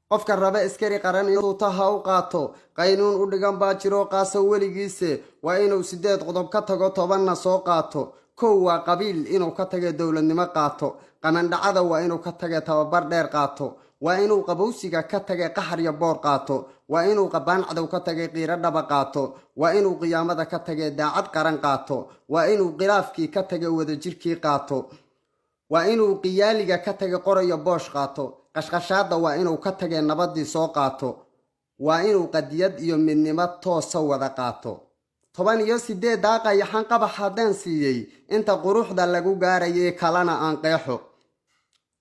qofka raba askari qaran inuu taha u qaato qaynuun u dhigan baa jiro qaaso weligiise waa inuu 8 qodob ka tago 10na soo qaato kow waa qabiil inuu ka tago dawladnimo qaato qamandhacada waa inuu ka tago tababar dheer qaato waa inuu qabowsiga ka tago qaxar iyo boor qaato waa inuu qabaan cadow ka tago qiiradhaba qaato waa inuu qiyaamada ka tago daacad qaran qaato waa inuu khilaafkii ka tago wadajirkii qaato waa inuu qiyaaliga ka tago qorayo boosh qaato qashqashaada waa inuu ka tago nabadii soo qaato waa inuu qadiyad iyo midnimo toosa wada qaato 18 daaqayaxan qabax haddaan siiyey inta quruxda lagu gaarayay kalena aan qeexo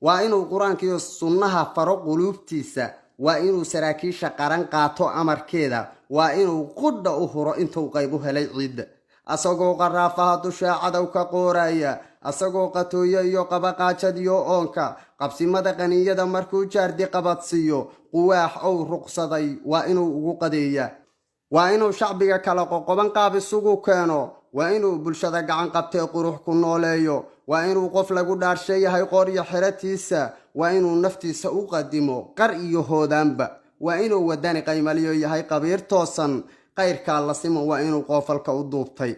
waa inuu quraankiyo sunnaha faro quluubtiisa waa inuu saraakiisha qaran qaato amarkeeda waa inuu qudha u huro intuu qayb u helay ciidda asagoo qaraafaha dusha cadow ka qooraya asagoo qatooyo iyo qabaqaajad iyo oonka qabsimada qaniyada markuu jaardi qabadsiiyo quwaax ou ruqsaday waa inuu ugu qadeeya waa inuu shacbiga kala qoqoban qaab isugu keeno waa inuu bulshada gacan qabtee qurux ku nooleeyo waa inuu qof lagu dhaarsheeyahay qoor iyo xeratiisa waa inuu naftiisa u qadimo qar iyo hoodaanba waa inuu wadani qaymaliyo yahay qabiir toosan qayrka la simo waa inuu qoofalka u duubtay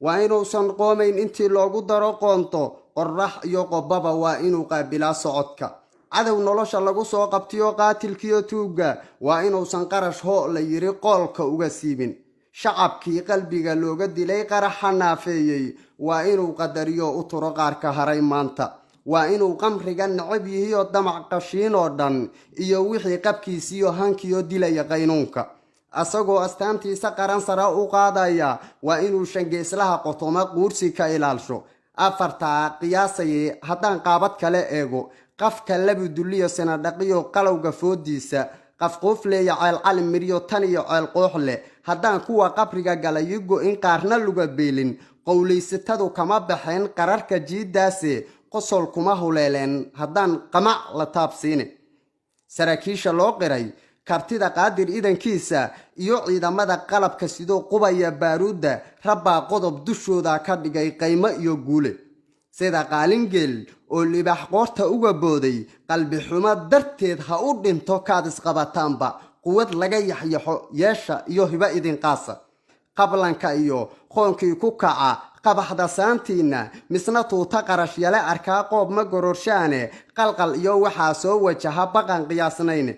waa inuusan qoomayn intii loogu daro qoonto qorrax iyo qobaba waa inuu qaabilaa socodka cadow nolosha lagu soo qabtiyo qaatilkiyo tuuga waa inuusan qarash hoo la yiri qoolka uga siibin shacabkii qalbiga looga dilay qaraxa naafeeyey waa inuu qadariyo u turo qaarka haray maanta waa inuu qamriga nacab yihiyo damac qashiin oo dhan iyo wixii qabkiisiyo hankiyo dilaya qaynuunka asagoo astaantiisa qaran sare u qaadaya waa inuu shangeeslaha qotoma quursi ka ilaalsho afarta qiyaasay haddaan qaabad kale eego qafka labu duliyo sanadhaqiyo qalowga foodiisa qaf qof leeya ceel calim miriyo tan iyo ceel qoox leh haddaan kuwa qabriga galay go-in qaarna luga beelin qowlaysatadu kama baxeen qararka jiidaase qosol kuma huleeleen haddaan qamac la taabsiine saraakiisha loo qiray kartida qaadir idankiisa iyo ciidamada qalabka sidoo qubaya baaruudda rabbaa qodob dushooda ka dhigay qaymo iyo guule sida qaalingeel oo libax qoorta uga booday qalbi xumo darteed ha u dhinto kaad isqabataanba quwad laga yaxyaxo yeesha iyo hiba idin qaasa qablanka iyo qoonkii ku kaca qabaxda saantiina misna tuuta qarash yale arkaa qoob ma gororshaane qalqal iyo waxaa soo wajaha baqan qiyaasnayne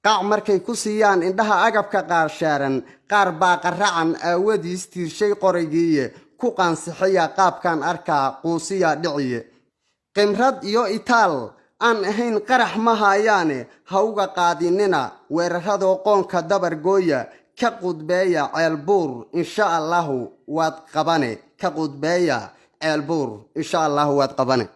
qac markay ku siiyaan indhaha agabka qaar shaaran qaar baa qaracan aawadiis tiirshay qoraygiiye ku qaansixiya qaabkan arkaa quusiya dhiciye qimrad iyo itaal aan ahayn qarax ma haayaane ha uga qaadinina weerarradoo qoonka dabar gooya ka qudbeeya ceelbuur insha allahu waad qabane ka qudbeeya ceelbuur insha allahu waad qabane